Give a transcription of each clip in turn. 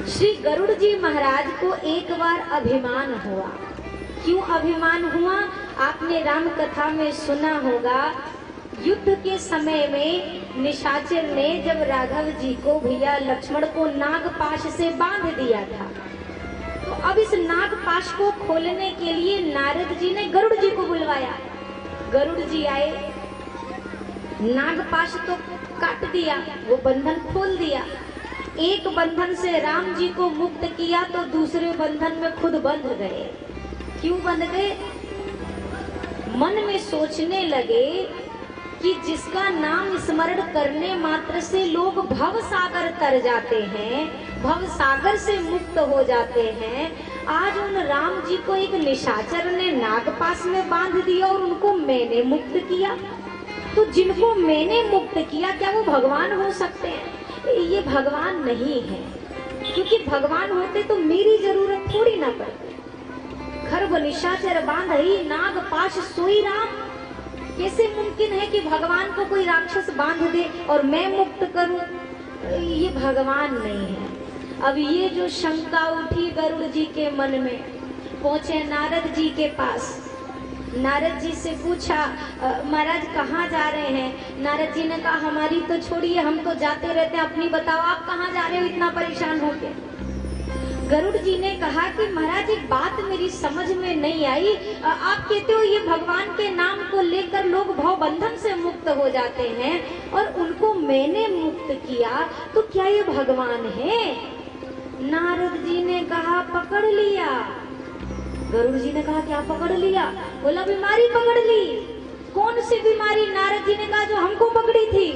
श्री गरुड़ जी महाराज को एक बार अभिमान हुआ। क्यों अभिमान हुआ? आपने राम कथा में सुना होगा, युद्ध के समय में निशाचर ने जब राघव जी को, भैया लक्ष्मण को नागपाश से बांध दिया था, तो अब इस नागपाश को खोलने के लिए नारद जी ने गरुड़ जी को बुलवाया। गरुड़ जी आए, नागपाश तो काट दिया, वो बंधन खोल दिया। एक बंधन से राम जी को मुक्त किया तो दूसरे बंधन में खुद बंध गए। क्यों बंध गए? मन में सोचने लगे कि जिसका नाम स्मरण करने मात्र से लोग भव सागर तर जाते हैं, भव सागर से मुक्त हो जाते हैं, आज उन राम जी को एक निशाचर ने नागपाश में बांध दिया और उनको मैंने मुक्त किया। तो जिनको मैंने मुक्त किया, क्या वो भगवान हो सकते हैं? ये भगवान नहीं है, क्योंकि भगवान होते तो मेरी जरूरत थोड़ी ना पड़ती। खरब निशाचर बांध ही नागपाश सोई राम। कैसे मुमकिन है कि भगवान को कोई राक्षस बांध दे और मैं मुक्त करूं? ये भगवान नहीं है। अब ये जो शंका उठी गरुड़ जी के मन में, पहुंचे नारद जी के पास। नारद जी से पूछा, महाराज कहाँ जा रहे हैं? नारद जी ने कहा, हमारी तो छोड़िए, हम तो जाते रहते हैं, अपनी बताओ आप कहाँ जा रहे हो इतना परेशान होके? गरुड़ जी ने कहा कि महाराज एक बात मेरी समझ में नहीं आई, आप कहते हो ये भगवान के नाम को लेकर लोग भव बंधन से मुक्त हो जाते हैं और उनको मैंने मुक्त किया, तो क्या ये भगवान है? नारद जी ने कहा, पकड़ लिया। गरुड़ जी ने कहा, क्या पकड़ लिया? बोला, बीमारी पकड़ ली। कौन सी बीमारी? नारद जी ने कहा, जो हमको पकड़ी थी।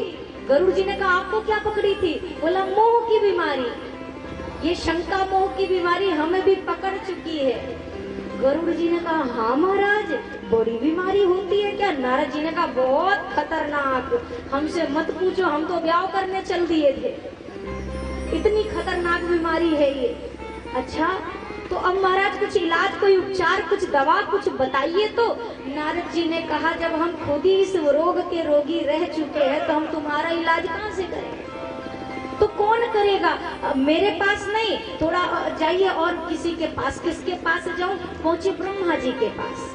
गरुड़ जी ने कहा, आपको क्या पकड़ी थी? बोला, मोह की बीमारी। ये शंका मोह की बीमारी हमें भी पकड़ चुकी है। गरुड़ जी ने कहा, हाँ महाराज, बड़ी बीमारी होती है क्या? नारद जी ने कहा, बहुत खतरनाक, हमसे मत पूछो, हम तो ब्याह करने चल दिए थे, इतनी खतरनाक बीमारी है ये। अच्छा, तो अब महाराज कुछ इलाज, कोई उपचार, कुछ दवा, कुछ बताइए तो। नारद जी ने कहा, जब हम खुद ही इस रोग के रोगी रह चुके हैं तो हम तुम्हारा इलाज कहाँ से करें? तो कौन करेगा? मेरे पास नहीं, थोड़ा जाइए और किसी के पास। किसके पास जाऊं? पहुंचे ब्रह्मा जी के पास।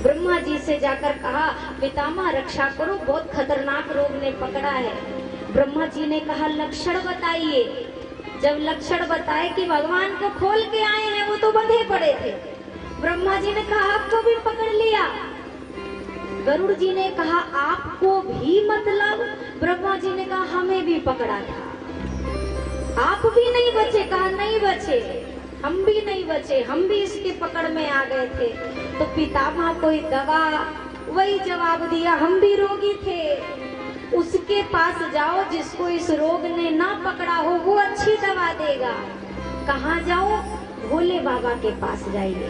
ब्रह्मा जी से जाकर कहा, पितामह रक्षा करो, बहुत खतरनाक रोग ने पकड़ा है। ब्रह्मा जी ने कहा, लक्षण बताइए। जब लक्षण बताए कि भगवान को खोल के आए हैं, वो तो बंधे पड़े थे। ब्रह्मा जी ने कहा, आपको भी पकड़ लिया। गरुड़ जी ने कहा, आपको भी मतलब? ब्रह्मा जी ने कहा, हमें भी पकड़ा था। आप भी नहीं बचे? कहा, नहीं बचे, हम भी नहीं बचे, हम भी इसके पकड़ में आ गए थे। तो पितामह कोई दवा, वही जवाब दिया, हम भी रोगी थे। उसके पास जाओ जिसको इस रोग ने ना पकड़ा हो, वो अच्छी दवा देगा। कहाँ जाओ? भोले बाबा के पास जाइए।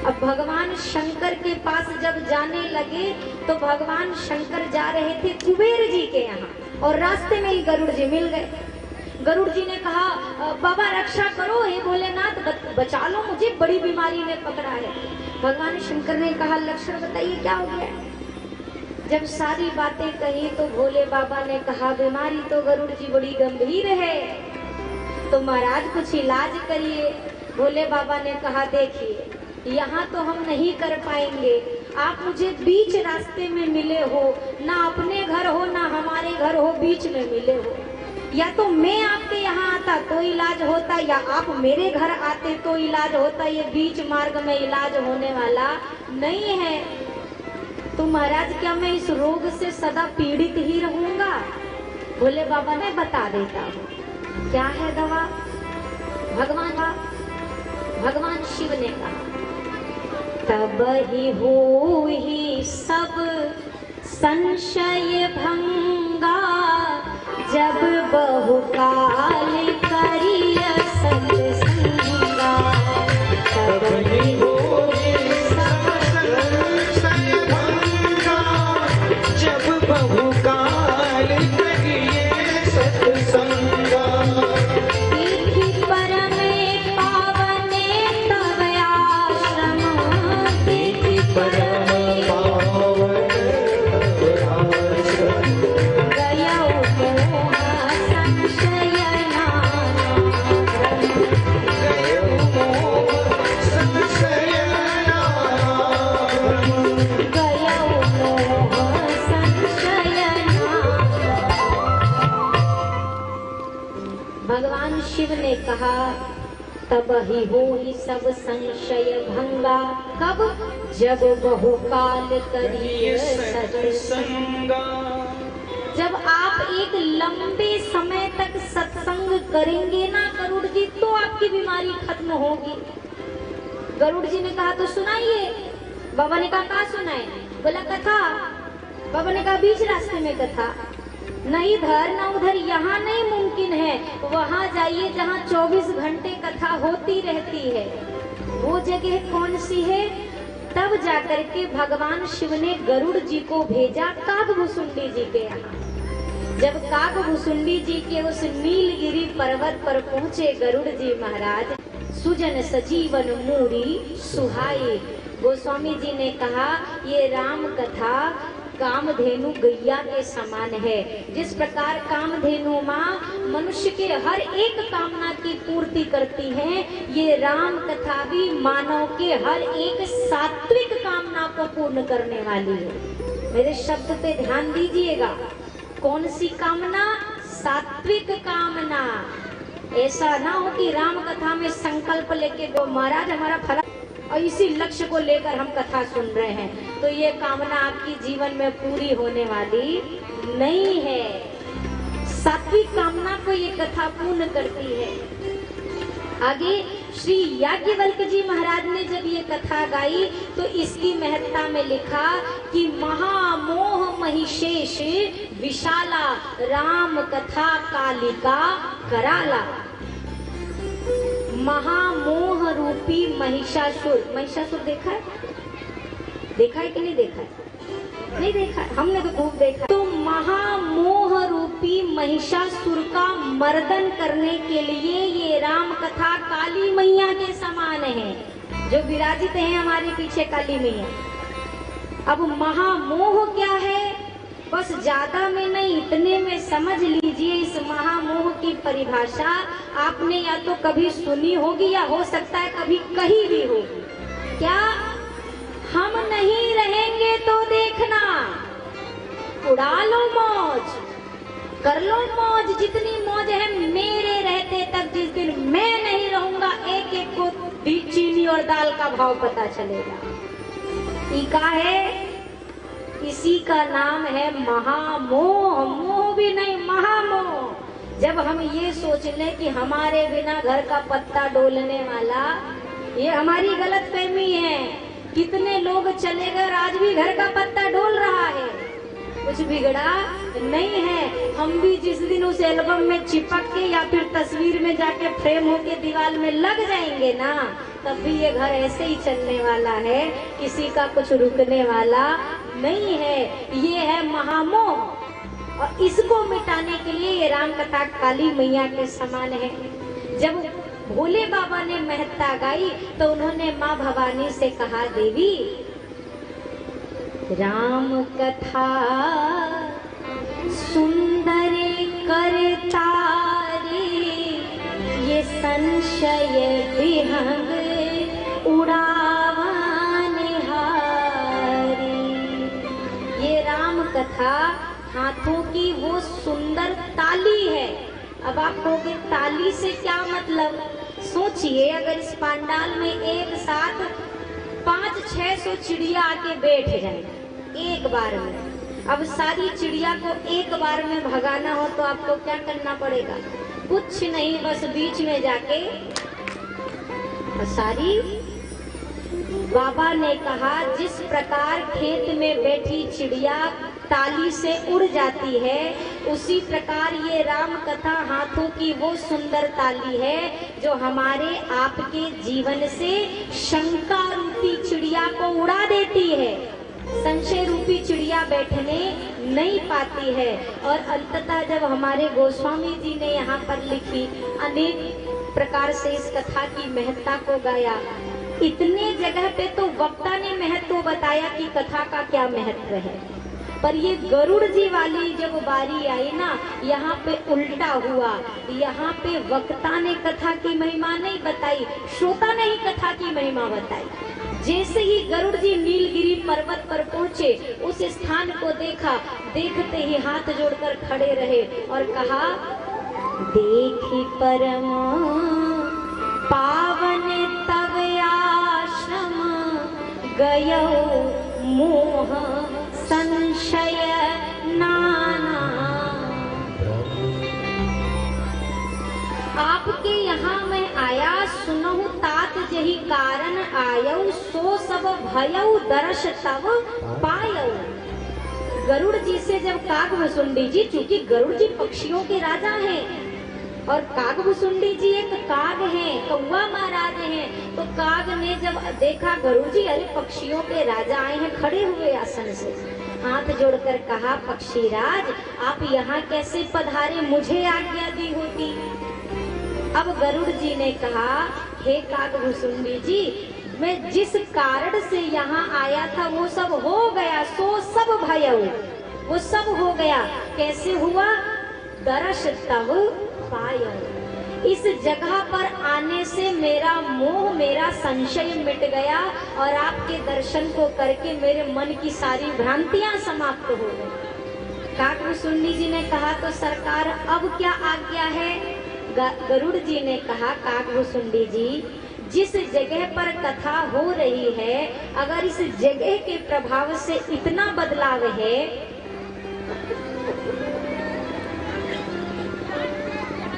अब भगवान शंकर के पास जब जाने लगे तो भगवान शंकर जा रहे थे कुबेर जी के यहाँ और रास्ते में ही गरुड़ जी मिल गए। गरुड़ जी ने कहा, बाबा रक्षा करो, हे भोलेनाथ बचा लो, मुझे बड़ी बीमारी ने पकड़ा है। भगवान शंकर ने कहा, लक्षण बताइए क्या हो गया? जब सारी बातें कही तो भोले बाबा ने कहा, बीमारी तो गरुड़ जी बड़ी गंभीर है, तो महाराज कुछ इलाज करिए। भोले बाबा ने कहा, देखिए यहाँ तो हम नहीं कर पाएंगे, आप मुझे बीच रास्ते में मिले हो, ना अपने घर हो ना हमारे घर हो, बीच में मिले हो। या तो मैं आपके यहाँ आता तो इलाज होता, या आप मेरे घर आते तो इलाज होता। ये बीच मार्ग में इलाज होने वाला नहीं है। तो महाराज क्या मैं इस रोग से सदा पीड़ित ही रहूंगा? भोले बाबा ने बता देता हूँ क्या है दवा। भगवान शिव ने कहा, तब ही हो ही सब संशय भंगा, जब बहुकाल करिय सत्संगा। तब ही हो सब संशय भंगा, जब बहुकाल करिय सत्संगा। भगवान शिव ने कहा तब ही हो ही सब संशय भंगा। कब? जब बहुकाल करिए सत्संगा। जब आप एक लंबे समय तक सत्संग करेंगे ना गरुड़ जी, तो आपकी बीमारी खत्म होगी। गरुड़ जी ने कहा तो सुनाइए। बाबा ने कहा क्या सुनाए? बोला कथा। बाबा ने कहा बीच रास्ते में कथा न इधर न उधर, यहाँ नहीं मुमकिन है, वहाँ जाइए जहाँ 24 घंटे कथा होती रहती है। वो जगह कौन सी है? तब जाकर के भगवान शिव ने गरुड़ जी को भेजा काकभुसुंडी जी के यहाँ। जब काकभुसुंडी जी के उस नीलगिरी पर्वत पर पहुँचे गरुड़ जी महाराज, सुजन सजीवन मूरी सुहाई। गोस्वामी जी ने कहा ये राम कथा कामधेनु गैया के समान है। जिस प्रकार कामधेनु माँ मनुष्य के हर एक कामना की पूर्ति करती है, ये राम कथा भी मानव के हर एक सात्विक कामना को पूर्ण करने वाली है। मेरे शब्द पे ध्यान दीजिएगा। कौन सी कामना? सात्विक कामना। ऐसा ना हो कि राम कथा में संकल्प लेके गो महाराज हमारा फला, और इसी लक्ष्य को लेकर हम कथा सुन रहे हैं, तो ये कामना आपकी जीवन में पूरी होने वाली नहीं है। सात्विक कामना को ये कथा पूर्ण करती है। आगे श्री याज्ञवल्क जी महाराज ने जब ये कथा गाई तो इसकी महत्ता में लिखा कि महामोह महिषेश विशाला राम कथा कालिका कराला। महामोह रूपी महिषासुर। महिषासुर देखा है? देखा है कि नहीं देखा है? नहीं देखा है, हमने तो खूब देखा। तो महामोह रूपी महिषासुर का मर्दन करने के लिए ये राम कथा काली मैया के समान है, जो विराजित है हमारे पीछे काली मैया। अब महामोह क्या है? बस ज्यादा में नहीं, इतने में समझ लीजिए इस महामोह की परिभाषा। आपने या तो कभी सुनी होगी या हो सकता है कभी कही भी होगी। क्या? हम नहीं रहेंगे तो देखना, उड़ा लो मौज, कर लो मौज, जितनी मौज है मेरे रहते तक। जिस दिन मैं नहीं रहूंगा एक एक को चीनी और दाल का भाव पता चलेगा। टीका है, इसी का नाम है महामोह। मोह भी नहीं, महामोह। जब हम ये सोच लें कि हमारे बिना घर का पत्ता डोलने वाला, ये हमारी गलतफहमी है। कितने लोग चले गए, आज भी घर का पत्ता डोल रहा है, कुछ बिगड़ा नहीं है। हम भी जिस दिन उस एल्बम में चिपक के या फिर तस्वीर में जाके फ्रेम होके दीवार में लग जाएंगे ना, तब भी ये घर ऐसे ही चलने वाला है, किसी का कुछ रुकने वाला नहीं है। ये है महामोह, और इसको मिटाने के लिए ये राम कथा काली मैया के समान है। जब भोले बाबा ने महत्ता गाई तो उन्होंने माँ भवानी से कहा, देवी राम कथा सुंदर करता रे, ये संशय विहंग उड़ावाने हारी। ये राम कथा हाथों की वो सुंदर ताली है। अब आप कहोगे ताली से क्या मतलब? सोचिए, अगर इस पंडाल में एक साथ 500-600 चिड़िया आके बैठ जाए एक बार में, अब सारी चिड़िया को एक बार में भगाना हो तो आपको क्या करना पड़ेगा? कुछ नहीं, बस बीच में जाके सारी। बाबा ने कहा जिस प्रकार खेत में बैठी चिड़िया ताली से उड़ जाती है, उसी प्रकार ये राम कथा हाथों की वो सुंदर ताली है जो हमारे आपके जीवन से शंका रूपी चिड़िया को उड़ा देती है। संशय रूपी चिड़िया बैठने नहीं पाती है। और अंततः जब हमारे गोस्वामी जी ने यहाँ पर लिखी, अनेक प्रकार से इस कथा की महत्ता को गाया, इतने जगह पे तो वक्ता ने महत्व बताया कि कथा का क्या महत्व है, पर ये गरुड़ जी वाली जब बारी आई ना, यहाँ पे उल्टा हुआ। यहाँ पे वक्ता ने कथा की महिमा नहीं बताई, श्रोता ने ही कथा की महिमा बताई। जैसे ही गरुड़ जी नीलगिरी पर्वत पर पहुँचे, उस स्थान को देखा, देखते ही हाथ जोड़कर खड़े रहे और कहा, देखी परम पावन तव आश्रम, गयो मोह संशय नाना। आपके यहाँ मैं आया सुनहु तात जही कारण आयऊ, सो सब भयऊ दर्श तव पायऊ। गरुड़ जी से जब कागभुसुंडी जी, चूंकि गरुड़ जी पक्षियों के राजा हैं और कागभुसुंडी जी एक काग हैं, कौवा महाराज हैं, तो काग ने जब देखा गरुड़ जी अरे पक्षियों के राजा आए हैं, खड़े हुए आसन से हाथ जोड़कर कहा पक्षीराज आप यहाँ कैसे पधारे, मुझे आज्ञा दी होती। अब गरुड़ जी ने कहा हे कागभुसुंडी जी, मैं जिस कारण से यहाँ आया था वो सब हो गया, सो सब भयऊ, वो सब हो गया। कैसे हुआ? दर्श तव पायऊ। इस जगह पर आने से मेरा मोह, मेरा संशय मिट गया और आपके दर्शन को करके मेरे मन की सारी भ्रांतियां समाप्त हो गई। कागभुसुंडी जी ने कहा तो सरकार अब क्या आज्ञा है? गरुड़ जी ने कहा कागभुसुंडी जी, जिस जगह पर कथा हो रही है, अगर इस जगह के प्रभाव से इतना बदलाव है,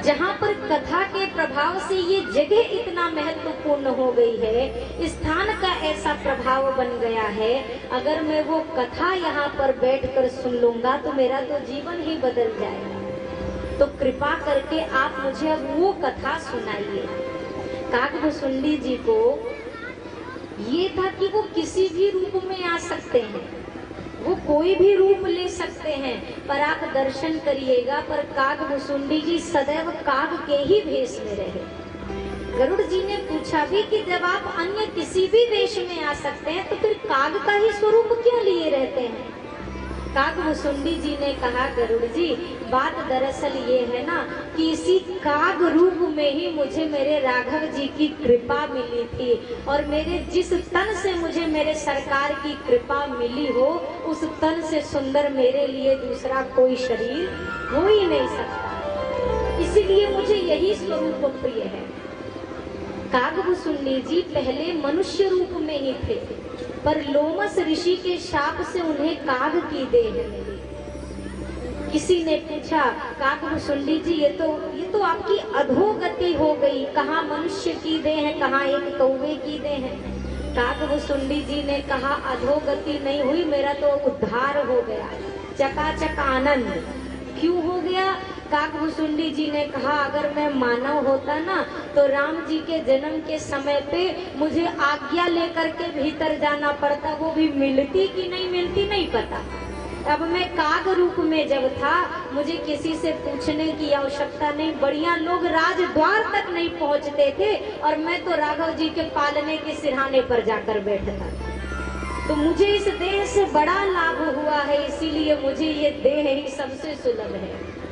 जहाँ पर कथा के प्रभाव से ये जगह इतना महत्वपूर्ण हो गई है, स्थान का ऐसा प्रभाव बन गया है, अगर मैं वो कथा यहाँ पर बैठकर सुन लूंगा तो मेरा तो जीवन ही बदल जाएगा। तो कृपा करके आप मुझे अब वो कथा सुनाइए। कागभुसुंडी जी को ये था कि वो किसी भी रूप में आ सकते हैं, वो कोई भी रूप ले सकते हैं, पर आप दर्शन करिएगा। पर कागभुसुंडी जी सदैव काग के ही वेश में रहे। गरुड़ जी ने पूछा भी कि जब आप अन्य किसी भी वेश में आ सकते हैं तो फिर काग का ही स्वरूप क्यों लिए रहते हैं? कागभुसुंडी जी ने कहा गरुड़ जी, बात दरअसल ये है ना कि इसी काग रूप में ही मुझे मेरे राघव जी की कृपा मिली थी, और मेरे जिस तन से मुझे मेरे सरकार की कृपा मिली हो, उस तन से सुंदर मेरे लिए दूसरा कोई शरीर हो ही नहीं सकता, इसीलिए मुझे यही स्वरूप प्रिय है। कागभुसुंडी जी पहले मनुष्य रूप में ही थे, पर लोमस ऋषि के शाप से उन्हें काग की देह मिली। किसी ने पूछा कागभुसुंडी जी, ये तो आपकी अधोगति हो गई, कहाँ मनुष्य की देह है, कहाँ एक कौवे की देह है। कागभुसुंडी जी ने कहा अधोगति नहीं हुई, मेरा तो उद्धार हो गया, चकाचक आनंद। क्यों हो गया? कागभुसुंडी जी ने कहा अगर मैं मानव होता ना तो राम जी के जन्म के समय पे मुझे आज्ञा लेकर के भीतर जाना पड़ता, वो भी मिलती कि नहीं मिलती नहीं पता। अब मैं काग रूप में जब था, मुझे किसी से पूछने की आवश्यकता नहीं, बढ़िया लोग राजद्वार तक नहीं पहुंचते थे और मैं तो राघव जी के पालने के सिरहाने पर जाकर बैठता। तो मुझे इस देह से बड़ा लाभ हुआ है, इसीलिए मुझे ये देह ही सबसे सुलभ है।